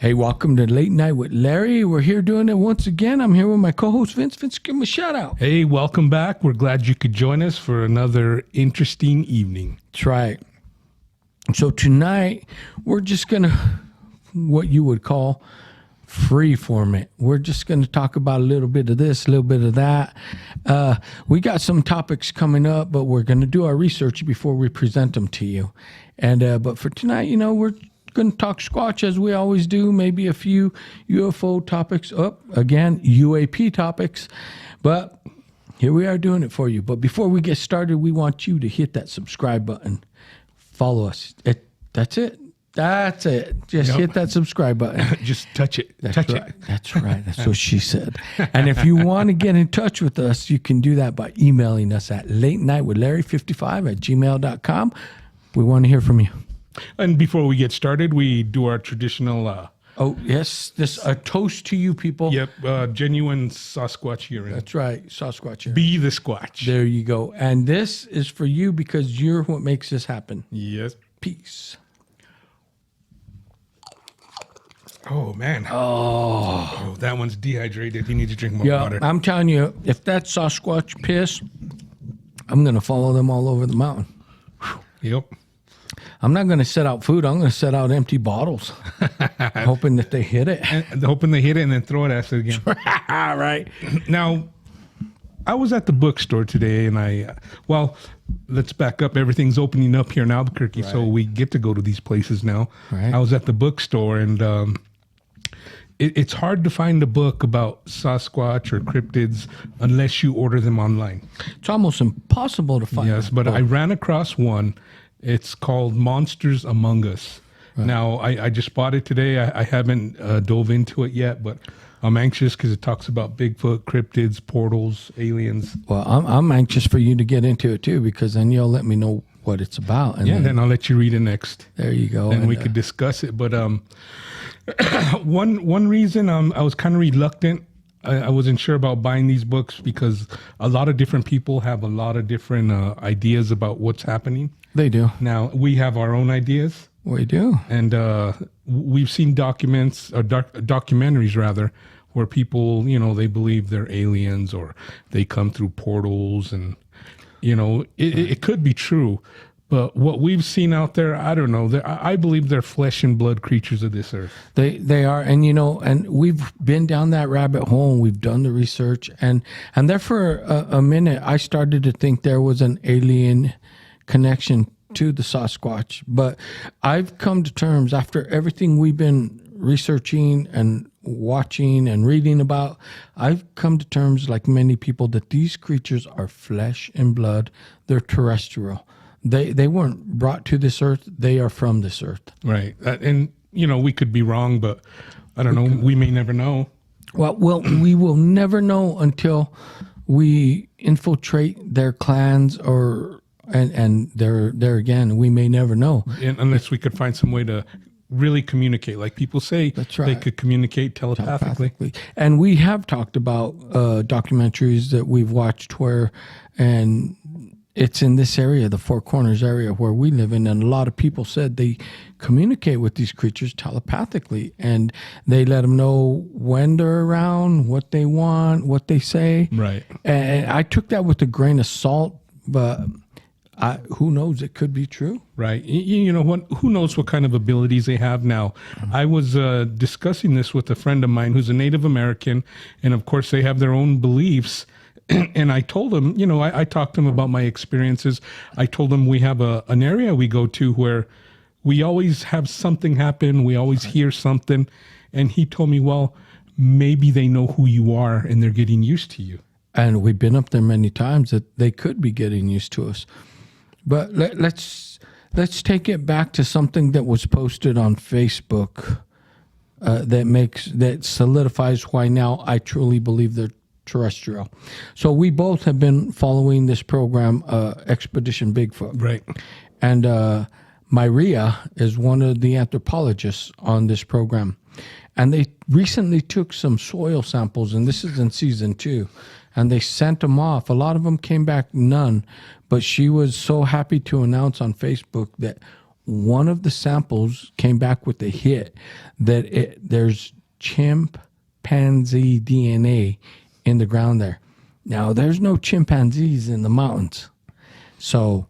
Hey, welcome to Late Night with Larry. We're here doing it once again. I'm here with my co-host Vince. Vince, give him a shout out. Hey, welcome back. We're glad you could join us for another interesting evening. That's right. So tonight, we're just going to, what you would call free format. We're just going to talk about a little bit of this, a little bit of that. We got some topics coming up, but we're going to do our research before we present them to you. And but for tonight, we're going to talk Squatch as we always do, maybe a few UFO topics, again, UAP topics, but here we are doing it for you. But before we get started, we want you to hit that subscribe button. Follow us. That's it. Just hit that subscribe button. Just touch it. That's right. That's what she said. And if you want to get in touch with us, you can do that by emailing us at latenightwithlarry55@gmail.com. We want to hear from you. And before we get started, we do our traditional... oh, yes. This a toast to you people. Yep. Genuine Sasquatch urine. That's right. Sasquatch urine. Be the Squatch. There you go. And this is for you because you're what makes this happen. Yes. Peace. Oh, man. Oh, that one's dehydrated. You need to drink more water. I'm telling you, if that's Sasquatch piss, I'm going to follow them all over the mountain. Yep. I'm not going to set out food. I'm going to set out empty bottles, hoping that they hit it. And hoping they hit it and then throw it at it again. Right. Now, I was at the bookstore today, and let's back up. Everything's opening up here in Albuquerque, so we get to go to these places now. Right. I was at the bookstore, and it's hard to find a book about Sasquatch or cryptids unless you order them online. It's almost impossible to find. Yes, but I ran across one. It's called Monsters Among Us. Right. Now, I just bought it today. I haven't dove into it yet, but I'm anxious because it talks about Bigfoot, cryptids, portals, aliens. Well, I'm anxious for you to get into it too, because then you'll let me know what it's about. And then I'll let you read it next. There you go. And we could discuss it. But one reason I was kind of reluctant, I wasn't sure about buying these books because a lot of different people have a lot of different ideas about what's happening. They do. Now, we have our own ideas. We do. And we've seen documentaries rather, where people, they believe they're aliens or they come through portals and, it could be true. But what we've seen out there, I don't know. I believe they're flesh and blood creatures of this earth. They are. And, and we've been down that rabbit hole and we've done the research. And there for a minute, I started to think there was an alien connection to the Sasquatch. But I've come to terms after everything we've been researching and watching and reading about, I've come to terms, like many people, that these creatures are flesh and blood. They're terrestrial. They weren't brought to this earth. They are from this earth. Right. And, we could be wrong, but I don't know. We may never know. Well, we will never know until we infiltrate their clans and there again, we may never know. Unless we could find some way to really communicate. Like people say, that's right, they could communicate telepathically. And we have talked about documentaries that we've watched and it's in this area, the Four Corners area where we live in, and a lot of people said they communicate with these creatures telepathically, and they let them know when they're around, what they want, what they say. Right. And I took that with a grain of salt, but who knows? It could be true. Right. Who knows what kind of abilities they have now. I was discussing this with a friend of mine who's a Native American, and of course they have their own beliefs. And I told him, I talked to him about my experiences. I told him we have an area we go to where we always have something happen. We always hear something. And he told me, well, maybe they know who you are and they're getting used to you. And we've been up there many times that they could be getting used to us. But let's take it back to something that was posted on Facebook that solidifies why now I truly believe they're terrestrial. So we both have been following this program, Expedition Bigfoot. Right. And Myria is one of the anthropologists on this program. And they recently took some soil samples, and this is in season 2, and they sent them off. A lot of them came back none, but she was so happy to announce on Facebook that one of the samples came back with a hit that there's chimpanzee DNA in the ground there. Now, there's no chimpanzees in the mountains. So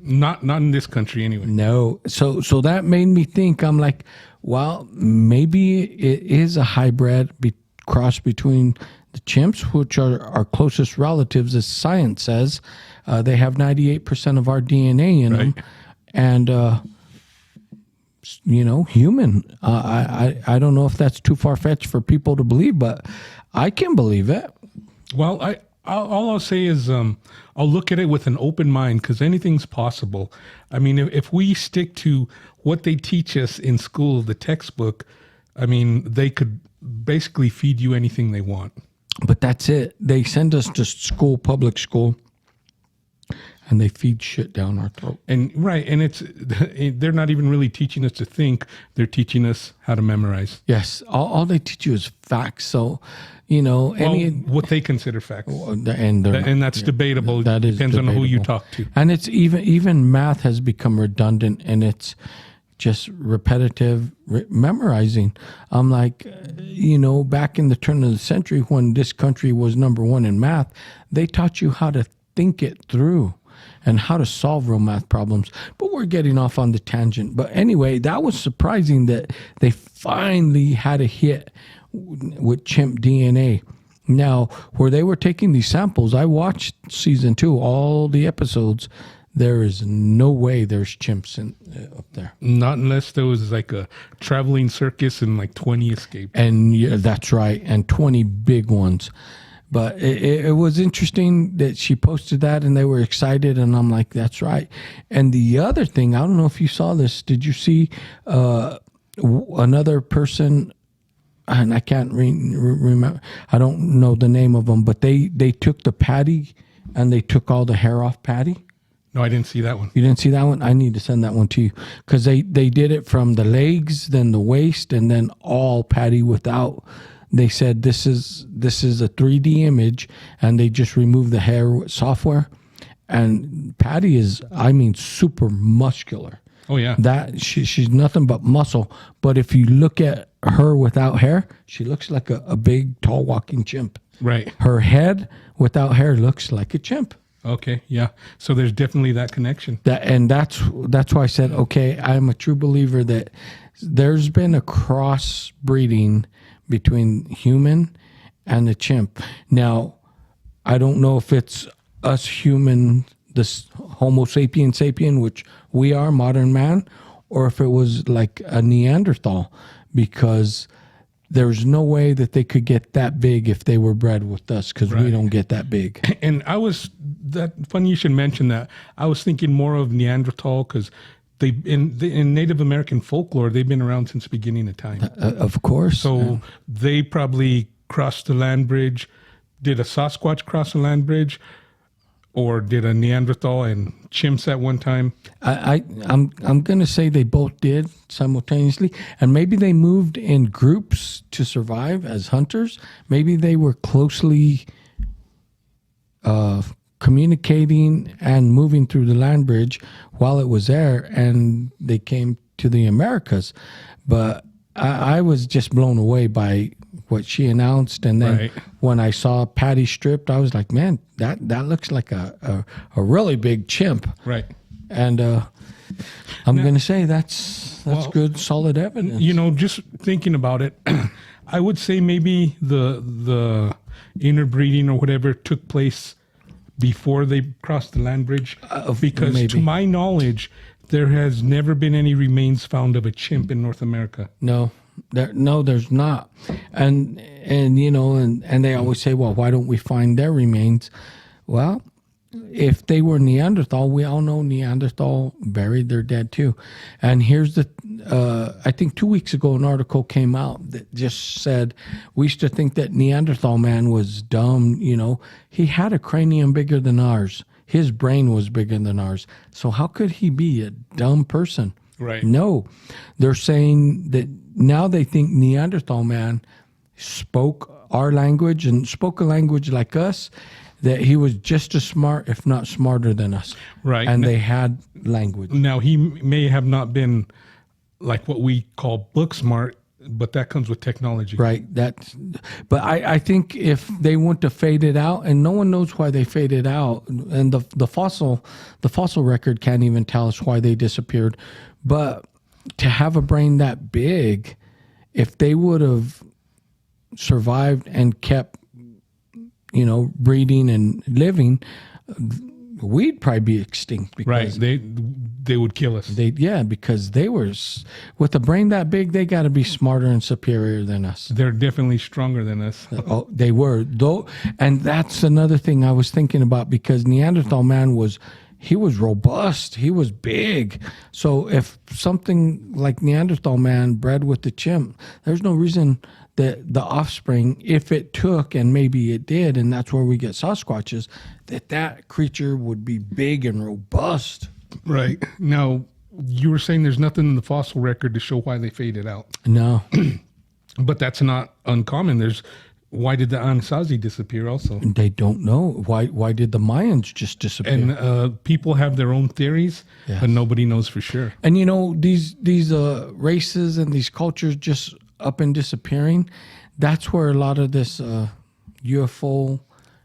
Not in this country anyway. no. So that made me think, I'm like, well, maybe it is a hybrid cross between the chimps, which are our closest relatives, as science says. They have 98% of our DNA in them. And, human. I don't know if that's too far-fetched for people to believe, but I can believe it. Well, all I'll say is I'll look at it with an open mind because anything's possible. I mean, if we stick to what they teach us in school, the textbook, I mean, they could basically feed you anything they want. But that's it. They send us to school, public school, and they feed shit down our throat. And they're not even really teaching us to think. They're teaching us how to memorize. Yes, all they teach you is facts. So, What they consider facts, and that's debatable. That is Depends on who you debatable. talk to. And it's even math has become redundant, and it's just repetitive memorizing. I'm like, back in the turn of the century when this country was number one in math, they taught you how to think it through and how to solve real math problems. But we're getting off on the tangent. But anyway, that was surprising that they finally had a hit with chimp DNA. Now, where they were taking these samples, I watched season 2, all the episodes. There is no way there's chimps up there. Not unless there was like a traveling circus and like 20 escaped. And yeah, that's right. And 20 big ones. But it was interesting that she posted that and they were excited. And I'm like, that's right. And the other thing, I don't know if you saw this. Did you see another person? And I can't remember. I don't know the name of them. But they took the patty and they took all the hair off Patty. No, I didn't see that one. You didn't see that one? I need to send that one to you because they did it from the legs, then the waist, and then all Patty without. They said this is a 3D image, and they just removed the hair software. And Patty is, super muscular. Oh yeah, That she's nothing but muscle. But if you look at her without hair, she looks like a big, tall, walking chimp. right. Her head without hair looks like a chimp. Okay, yeah. So there's definitely that connection. That's why I said, okay, I'm a true believer that there's been a crossbreeding between human and the chimp. Now, I don't know if it's us human, this Homo sapien, which we are, modern man, or if it was like a Neanderthal, because there's no way that they could get that big if they were bred with us, because we don't get that big. And funny you should mention that. I was thinking more of Neanderthal because in Native American folklore, they've been around since the beginning of time. Of course. So they probably crossed the land bridge. Did a Sasquatch cross the land bridge? Or did a Neanderthal and chimps at one time? I'm going to say they both did simultaneously, and maybe they moved in groups to survive as hunters. Maybe they were closely communicating and moving through the land bridge while it was there, and they came to the Americas. But I was just blown away by what she announced, and then when I saw Patty stripped, I was like, man, that looks like a really big chimp. Right. And I'm going to say that's good, solid evidence. Just thinking about it, I would say maybe the interbreeding or whatever took place before they crossed the land bridge, because maybe. To my knowledge, there has never been any remains found of a chimp in North America. No, there's not. And they always say, well, why don't we find their remains? Well, if they were Neanderthal, we all know Neanderthal buried their dead too. And here's I think 2 weeks ago, an article came out that just said, we used to think that Neanderthal man was dumb. He had a cranium bigger than ours. His brain was bigger than ours. So how could he be a dumb person? Right. No, they're saying that now they think Neanderthal man spoke our language and spoke a language like us. that he was just as smart, if not smarter than us. Right. And they had language. Now, he may have not been like what we call book smart, but that comes with technology. Right. But I think if they want to fade it out, and no one knows why they faded out, and the fossil record can't even tell us why they disappeared. But to have a brain that big, if they would have survived and kept, breeding and living, we'd probably be extinct. Right. Because They would kill us. because they were, with a brain that big, they got to be smarter and superior than us. They're definitely stronger than us. Oh, they were, though, and that's another thing I was thinking about, because Neanderthal man was robust, he was big. So if something like Neanderthal man bred with the chimp, there's no reason that the offspring, if it took, and maybe it did, and that's where we get Sasquatches, that creature would be big and robust. Right. Now, you were saying there's nothing in the fossil record to show why they faded out. No. But that's not uncommon. Why did the Anasazi disappear also? They don't know. Why did the Mayans just disappear? And people have their own theories, Yes. but nobody knows for sure. And these races and these cultures just up and disappearing, that's where a lot of this UFO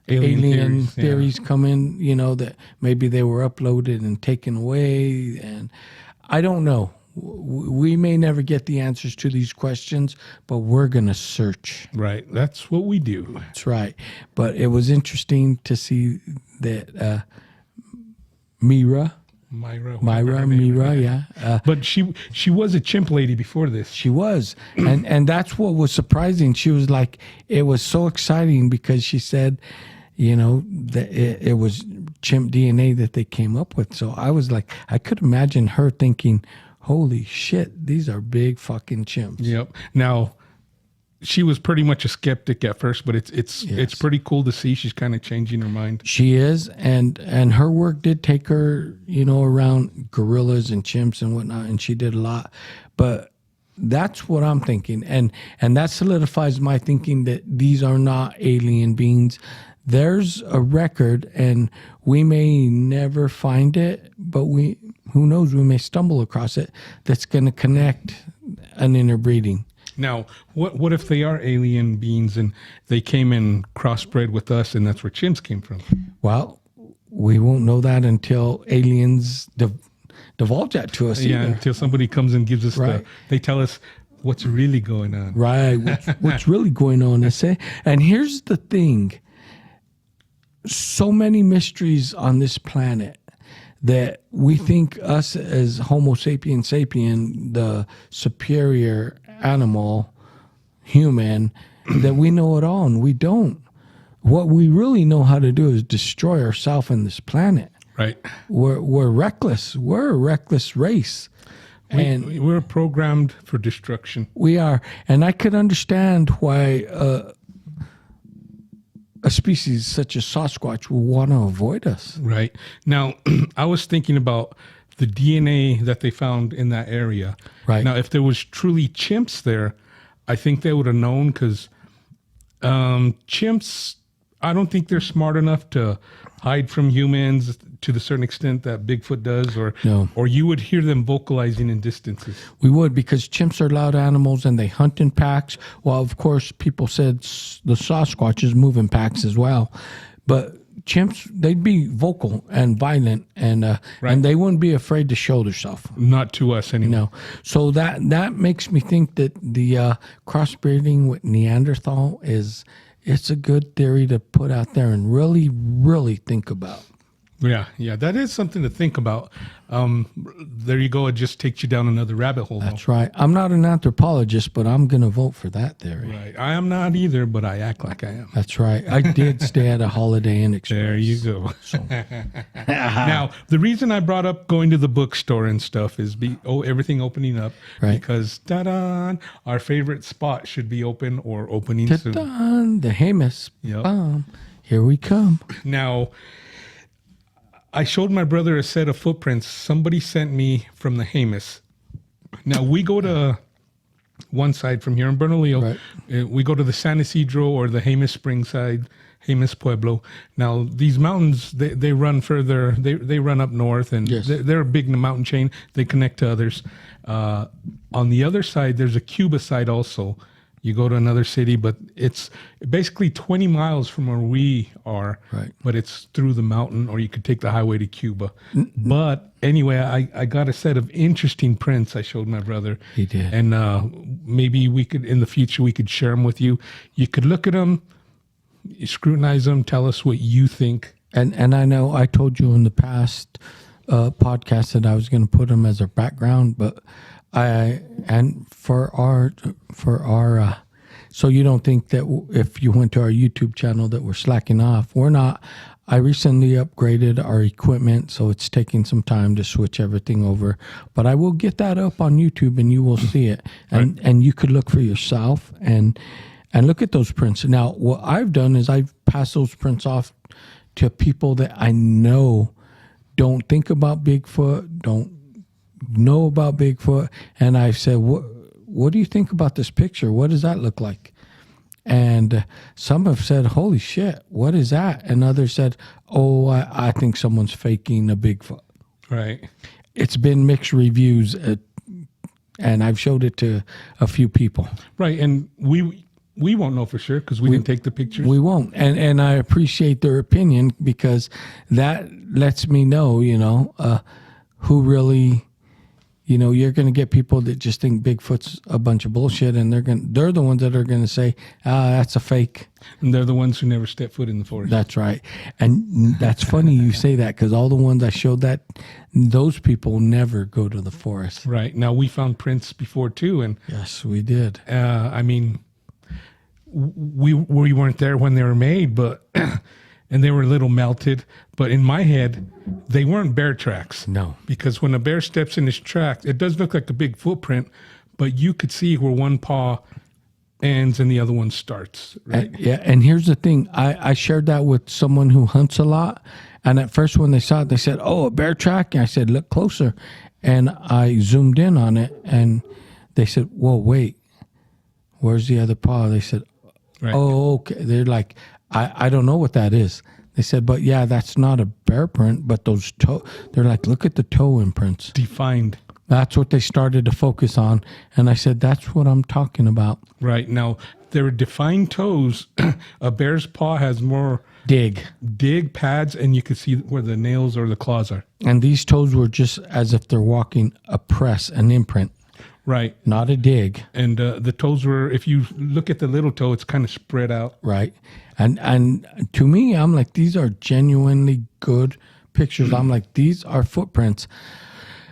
alien theories come in, that maybe they were uploaded and taken away. And I don't know. We may never get the answers to these questions, but we're going to search. Right. That's what we do. That's right. But it was interesting to see that Mira, yeah. But she was a chimp lady before this. She was. And that's what was surprising. She was like, it was so exciting because she said, that it was chimp DNA that they came up with. So I was like, I could imagine her thinking, holy shit, these are big fucking chimps. Yep. Now, she was pretty much a skeptic at first, but it's pretty cool to see she's kind of changing her mind. She is, and her work did take her, around gorillas and chimps and whatnot, and she did a lot. But that's what I'm thinking, and that solidifies my thinking that these are not alien beings. There's a record, and we may never find it, but who knows, we may stumble across it that's going to connect an interbreeding. Now, what if they are alien beings and they came and crossbred with us, and that's where chimps came from? Well, we won't know that until aliens divulge that to us. Yeah, either. until somebody comes and gives us Right. they tell us what's really going on. Right. What's really going on, they say. And here's the thing. So many mysteries on this planet that we think us as Homo sapien sapien, the superior animal, human, that we know it all, and we don't. What we really know how to do is destroy ourselves and this planet. Right. We're reckless. We're a reckless race. And We're programmed for destruction. we are. And I could understand why a species such as Sasquatch will want to avoid us. Right. Now, I was thinking about the DNA that they found in that area. Right. Now, if there was truly chimps there, I think they would have known, because chimps, I don't think they're smart enough to hide from humans to the certain extent that Bigfoot does, No. or you would hear them vocalizing in distances. We would, because chimps are loud animals and they hunt in packs. Well, of course, people said the Sasquatches move in packs as well. But chimps, they'd be vocal and violent, and they wouldn't be afraid to show themselves. Not to us anymore. No. So that makes me think that the crossbreeding with Neanderthal it's a good theory to put out there and really, really think about. Yeah, that is something to think about. There you go. It just takes you down another rabbit hole. That's right. I'm not an anthropologist, but I'm going to vote for that theory. Right. I am not either, but I act like I am. That's right. I did stay at a Holiday Inn Express. There you go. Now, the reason I brought up going to the bookstore and stuff is everything opening up. Right. Because, ta-da, our favorite spot should be open or opening soon. Ta-da, the Hamas. Yep. Bomb. Here we come. Now, I showed my brother a set of footprints somebody sent me from the Hamas. Now, we go to one side from here in Bernalillo. Right. We go to the San Isidro or the Jemez Spring side, Jemez Pueblo. Now, these mountains, they run further. They run up north, and Yes. they're a big mountain chain. They connect to others. On the other side, there's a Cuba side also. You go to another city, but it's basically 20 miles from where we are. Right. But it's through the mountain, or you could take the highway to Cuba. But anyway, I got a set of interesting prints I showed my brother. He did. And maybe we could, in the future, we could share them with you. You could look at them, scrutinize them, tell us what you think. And I know I told you in the past podcast that I was going to put them as a background, but for our so you don't think that if you went to our YouTube channel that we're slacking off. We're not. I recently upgraded our equipment, so it's taking some time to switch everything over. But I will get that up on YouTube, and you will see it, and you could look for yourself and look at those prints. Now, what I've done is I've passed those prints off to people that I know don't think about Bigfoot, don't know about Bigfoot, and I've said, what do you think about this picture? What does that look like? And some have said, holy shit, what is that? And others said, oh, I think someone's faking a Bigfoot. Right. It's been mixed reviews, and I've showed it to a few people. Right, and we won't know for sure because we didn't take the pictures. We won't, and I appreciate their opinion because that lets me know, who really, you're going to get people that just think Bigfoot's a bunch of bullshit, and they're the ones that are going to say, that's a fake. And they're the ones who never step foot in the forest. That's right, and that's funny you say that because all the ones I showed those people never go to the forest. Right. Now, we found prints before too, and yes, we did. I mean, we weren't there when they were made, but and they were a little melted. But in my head, they weren't bear tracks. No, because when a bear steps in his tracks, it does look like a big footprint, but you could see where one paw ends and the other one starts. Right? Yeah, and here's the thing: I shared that with someone who hunts a lot, and at first when they saw it, they said, "Oh, a bear track." And I said, "Look closer," and I zoomed in on it, and they said, "Whoa, wait, where's the other paw?" They said, Right. "Oh, okay." They're like, I don't know what that is." They said, "But yeah, that's not a bear print, but those toe." They're like, "Look at the toe imprints." Defined. That's what they started to focus on, and I said, "That's what I'm talking about." Right. Now, there are defined toes. A bear's paw has more dig pads, and you can see where the nails or the claws are. And these toes were just as if they're walking a press, an imprint. Right. Not a dig. And the toes were, if you look at the little toe, it's kind of spread out. Right. And to me, I'm like, these are genuinely good pictures. I'm like, these are footprints.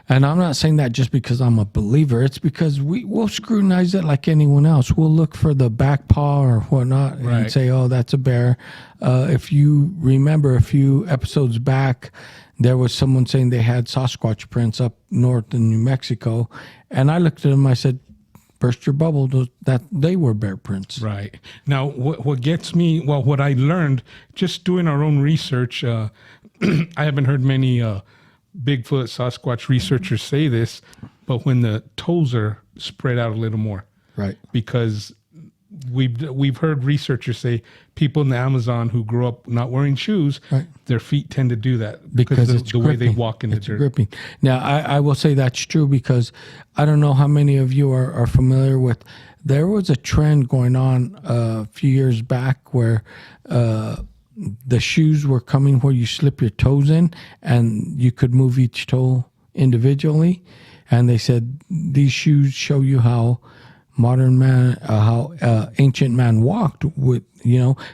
And I'm not saying that just because I'm a believer. It's because we'll scrutinize it like anyone else. We'll look for the back paw or whatnot and say, oh, that's a bear. If you remember a few episodes back, there was someone saying they had Sasquatch prints up north in New Mexico. And I looked at them, I said, burst your bubble, that they were bear prints. Right. Now, what gets me, well, what I learned just doing our own research, I haven't heard many Bigfoot, Sasquatch researchers say this, but when the toes are spread out a little more. Right. Because we've heard researchers say people in the Amazon who grew up not wearing shoes, right, their feet tend to do that because of it's the way they walk in the it's dirt. Gripping. Now, I will say that's true because I don't know how many of you are familiar with, there was a trend going on a few years back where the shoes were coming where you slip your toes in and you could move each toe individually. And they said, these shoes show you how modern man, how ancient man walked with,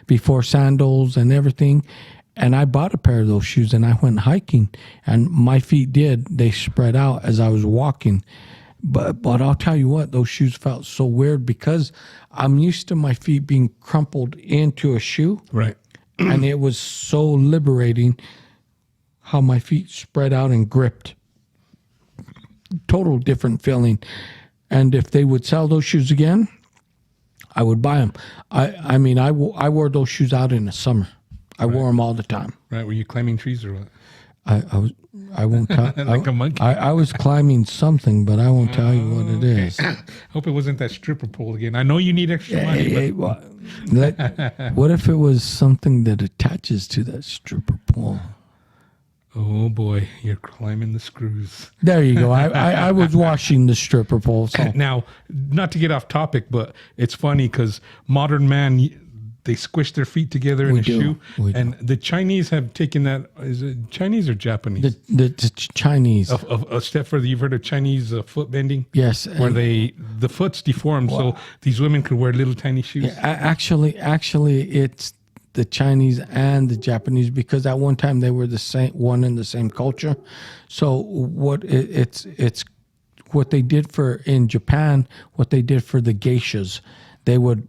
before sandals and everything. And I bought a pair of those shoes and I went hiking and my feet they spread out as I was walking. But I'll tell you what, those shoes felt so weird because I'm used to my feet being crumpled into a shoe. Right. And it was so liberating how my feet spread out and gripped. Total different feeling. And if they would sell those shoes again, I would buy them. I wore those shoes out in the summer. I wore them all the time. Right. Were you climbing trees or what? I won't tell. Like a monkey. I was climbing something, but I won't tell you what it is. Hope it wasn't that stripper pole again. I know you need extra money, Hey, but what if it was something that attaches to that stripper pole? oh boy, you're climbing the screws. There you go. I was washing the stripper pole. So. Now, not to get off topic, but it's funny because modern man, they squish their feet together in a shoe, and the Chinese have taken that. Is it Chinese or Japanese? The Chinese. A step further. You've heard of Chinese foot bending? Yes. Where the foot's deformed, so these women could wear little tiny shoes. Actually, it's the Chinese and the Japanese, because at one time they were the same one in the same culture. So it's what they did in Japan, what they did for the geishas, they would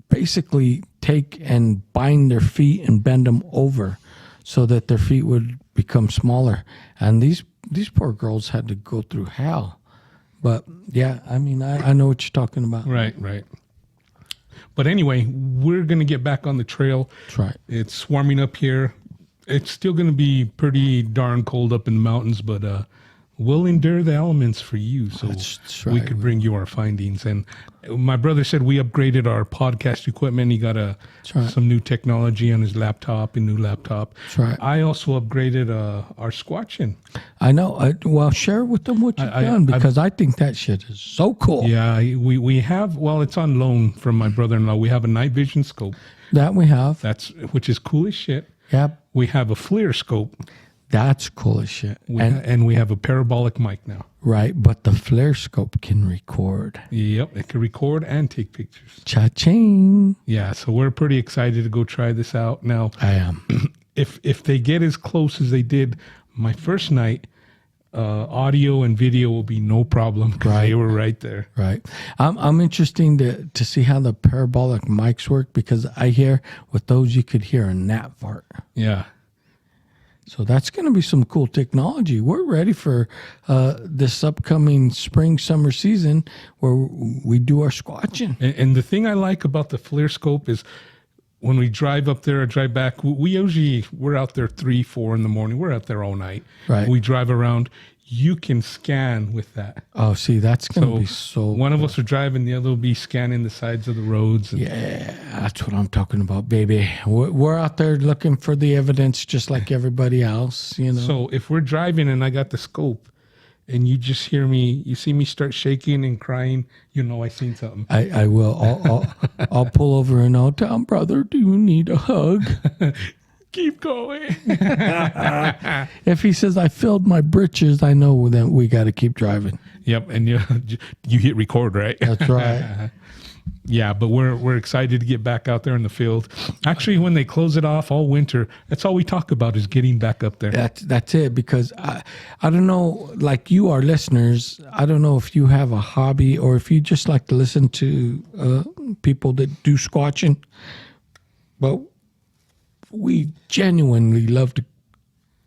basically take and bind their feet and bend them over so that their feet would become smaller. And these poor girls had to go through hell. But yeah, I mean, I know what you're talking about. Right. But anyway, we're going to get back on the trail. That's right. It's warming up here. It's still going to be pretty darn cold up in the mountains, but we'll endure the elements for you. So That's we right. could bring you our findings. And my brother said we upgraded our podcast equipment. He got right. some new technology on his laptop, a new laptop. That's right. I also upgraded our Squatching. I know. Well, share with them what you've done, because I think that shit is so cool. Yeah, we have, well, it's on loan from my brother-in-law. We have a night vision scope. That we have. Which is cool as shit. Yep. We have a FLIR scope. That's cool as shit. And we have a parabolic mic now. Right, but the flare scope can record. Yep, it can record and take pictures. Cha-ching. Yeah, so we're pretty excited to go try this out. Now, I am. If they get as close as they did my first night, audio and video will be no problem because they were right there. Right. I'm interested to see how the parabolic mics work, because I hear with those you could hear a gnat fart. Yeah. So that's going to be some cool technology. We're ready for this upcoming spring, summer season where we do our squatching. And the thing I like about the FLIR scope is when we drive up there or drive back, we're out there 3, 4 in the morning. We're out there all night. Right. We drive around. You can scan with that. Oh, see, that's going to be so. One of us will drive and the other will be scanning the sides of the roads. Yeah, that's what I'm talking about, baby. We're out there looking for the evidence just like everybody else, you know. So if we're driving and I got the scope and you just hear me, you see me start shaking and crying, you know I seen something. I will. I'll pull over and I'll tell him, brother, do you need a hug? Keep going. If he says I filled my britches, I know that we got to keep driving. Yep, and you hit record, right? That's right. Yeah, but we're excited to get back out there in the field. Actually, when they close it off all winter, that's all we talk about is getting back up there. That's it, because I don't know, like you, our listeners, I don't know if you have a hobby or if you just like to listen to people that do squatching, but we genuinely love to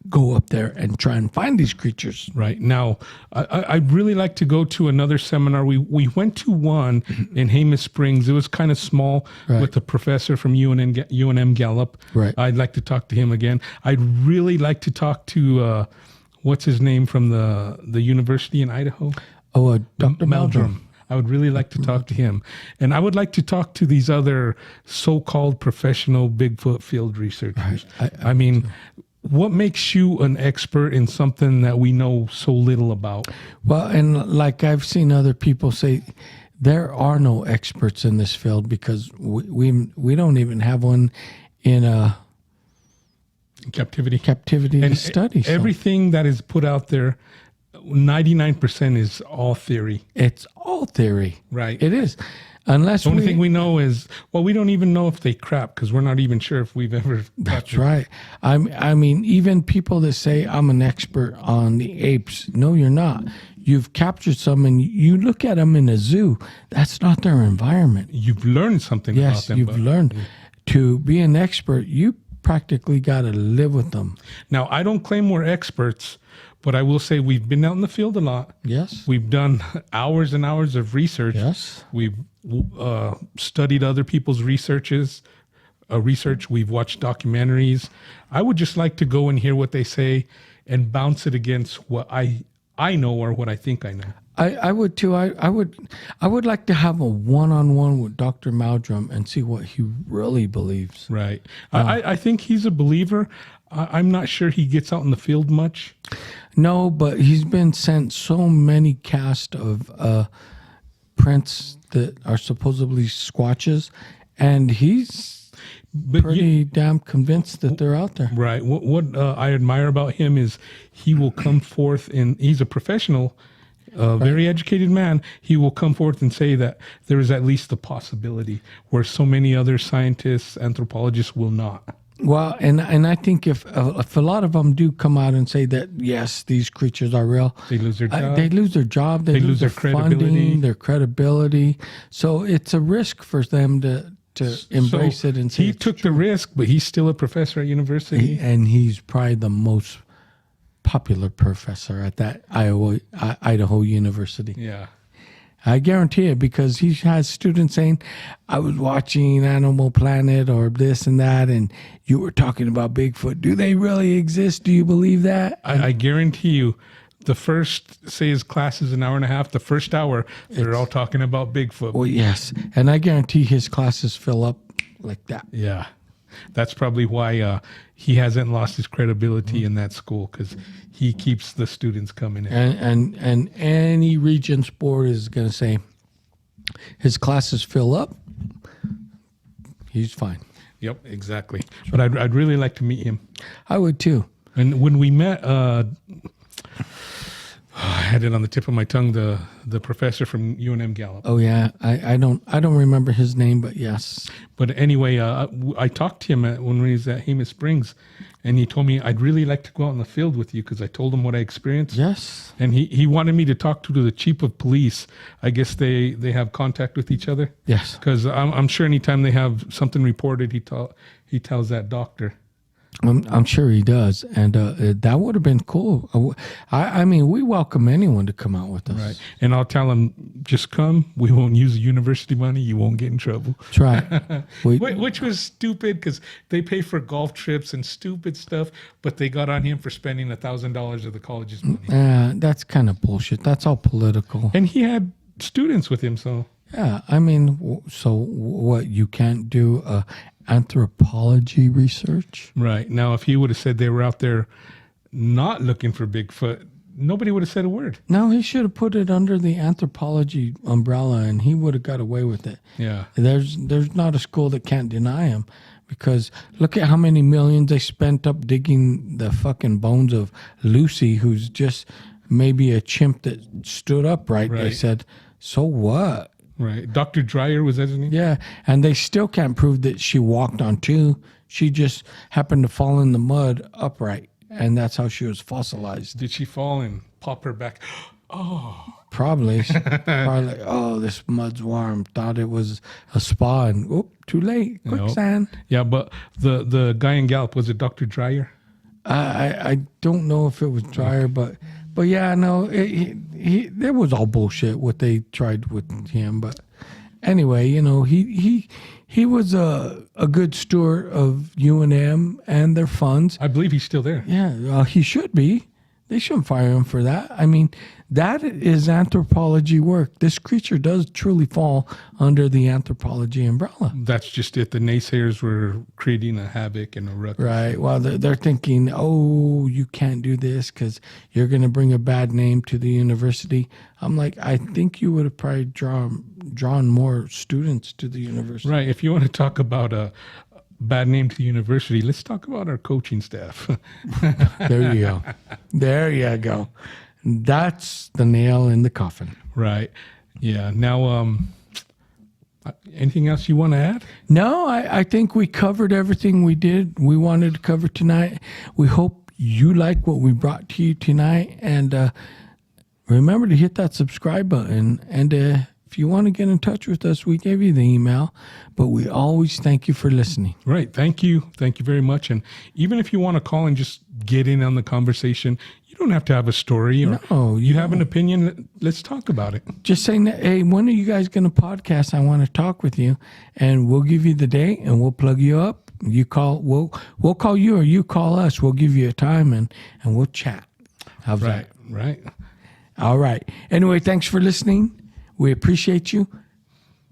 go up there and try and find these creatures. Right. Now, I'd really like to go to another seminar. We went to one in Jemez Springs. It was kind of small, with the professor from UNM Gallup. Right. I'd like to talk to him again. I'd really like to talk to, what's his name from the university in Idaho? Oh, Dr. Meldrum. I would really like to talk to him. And I would like to talk to these other so-called professional Bigfoot field researchers. I mean, what makes you an expert in something that we know so little about? Well, and like I've seen other people say, there are no experts in this field because we don't even have one in a captivity to study. So. Everything that is put out there, 99% is all theory. It's all theory. Right. It is. Unless the only thing we know is, well, we don't even know if they crap because we're not even sure if we've ever. That's right. I mean, even people that say I'm an expert on the apes, no, you're not. You've captured some and you look at them in a zoo. That's not their environment. You've learned something about them. Yes, you've learned. To be an expert, you practically got to live with them. Now, I don't claim we're experts, but I will say we've been out in the field a lot. Yes. We've done hours and hours of research. Yes. We've studied other people's researches. research. We've watched documentaries. I would just like to go and hear what they say and bounce it against what I know or what I think I know. I would too. I would like to have a one-on-one with Dr. Maldrum and see what he really believes. Right. I think he's a believer. I'm not sure he gets out in the field much. No, but he's been sent so many cast of prints that are supposedly Squatches, and he's pretty damn convinced that they're out there. Right. What I admire about him is he will come forth, and he's a professional, very educated man. He will come forth and say that there is at least the possibility, where so many other scientists, anthropologists will not. Well, and I think if a lot of them do come out and say that yes, these creatures are real, They lose their job. they lose their job, they lose their credibility. funding, their credibility. So it's a risk for them to embrace it and say he it's took the risk, but he's still a professor at university. and he's probably the most popular professor at that Idaho University. Yeah. I guarantee it, because he has students saying, I was watching Animal Planet or this and that, and you were talking about Bigfoot. Do they really exist? Do you believe that? I guarantee you, the first, say his class is an hour and a half, the first hour, they're all talking about Bigfoot. Well, yes. And I guarantee his classes fill up like that. Yeah. That's probably why he hasn't lost his credibility in that school, because he keeps the students coming in. And any Regents board is going to say his classes fill up. He's fine. Yep, exactly. But I'd really like to meet him. I would too. And when we met, I had it on the tip of my tongue, the professor from UNM Gallup. Oh yeah, I don't remember his name, but yes. But anyway, I talked to him when he was at Jemez Springs, and he told me, I'd really like to go out in the field with you, because I told him what I experienced. Yes. And he wanted me to talk to the chief of police. I guess they have contact with each other. Yes. Because I'm sure anytime they have something reported, he tells that doctor. I'm sure he does, and that would have been cool. I mean, we welcome anyone to come out with us. Right. And I'll tell him, just come. We won't use the university money. You won't get in trouble. That's right. Which was stupid, because they pay for golf trips and stupid stuff, but they got on him for spending $1,000 of the college's money. That's kind of bullshit. That's all political. And he had students with him, so. Yeah, I mean, so what, you can't do anthropology research? Right. Now, if he would have said they were out there not looking for Bigfoot, nobody would have said a word. No, he should have put it under the anthropology umbrella, and he would have got away with it. Yeah. There's not a school that can't deny him, because look at how many millions they spent up digging the fucking bones of Lucy, who's just maybe a chimp that stood upright. They said, so what? Right. Dr. Dreyer, was that his name? Yeah, and they still can't prove that she walked on two. She just happened to fall in the mud upright, and that's how she was fossilized. Did she fall and pop her back? Oh. Probably. Probably like, oh, this mud's warm. Thought it was a spa, and oop, too late. Quicksand. Yeah, but the guy in Gallup, was it Dr. Dreyer? I don't know if it was Dreyer, but yeah, no, there was all bullshit what they tried with him. But anyway, you know, he was a good steward of UNM and their funds. I believe he's still there. Yeah, he should be. They shouldn't fire him for that. I mean, that is anthropology work. This creature does truly fall under the anthropology umbrella. That's just it. The naysayers were creating a havoc and a ruckus. Right. Well, they're thinking, oh, you can't do this because you're going to bring a bad name to the university. I'm like, I think you would have probably drawn more students to the university. Right. If you want to talk about a bad name to the university, let's talk about our coaching staff. There you go. There you go. That's the nail in the coffin. Right. Yeah. Now, anything else you want to add? No, I think we covered everything we wanted to cover tonight. We hope you like what we brought to you tonight. And remember to hit that subscribe button. And if you want to get in touch with us, we gave you the email. But we always thank you for listening. Right. Thank you. Thank you very much. And even if you want to call and just get in on the conversation, you You don't have to have a story, or No, you have an opinion. Let's talk about it. just saying that, hey, when are you guys going to podcast? I want to talk with you, and we'll give you the date, and we'll plug you up. You call, we'll call you, or you call us. We'll give you a time, and we'll chat. How's that? Right. All right. Anyway, thanks for listening. We appreciate you.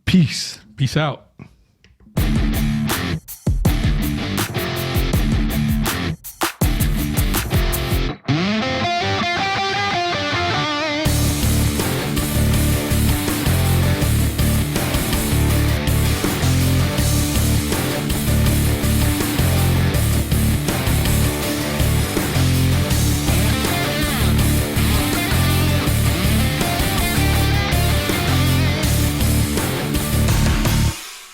Peace. Peace out.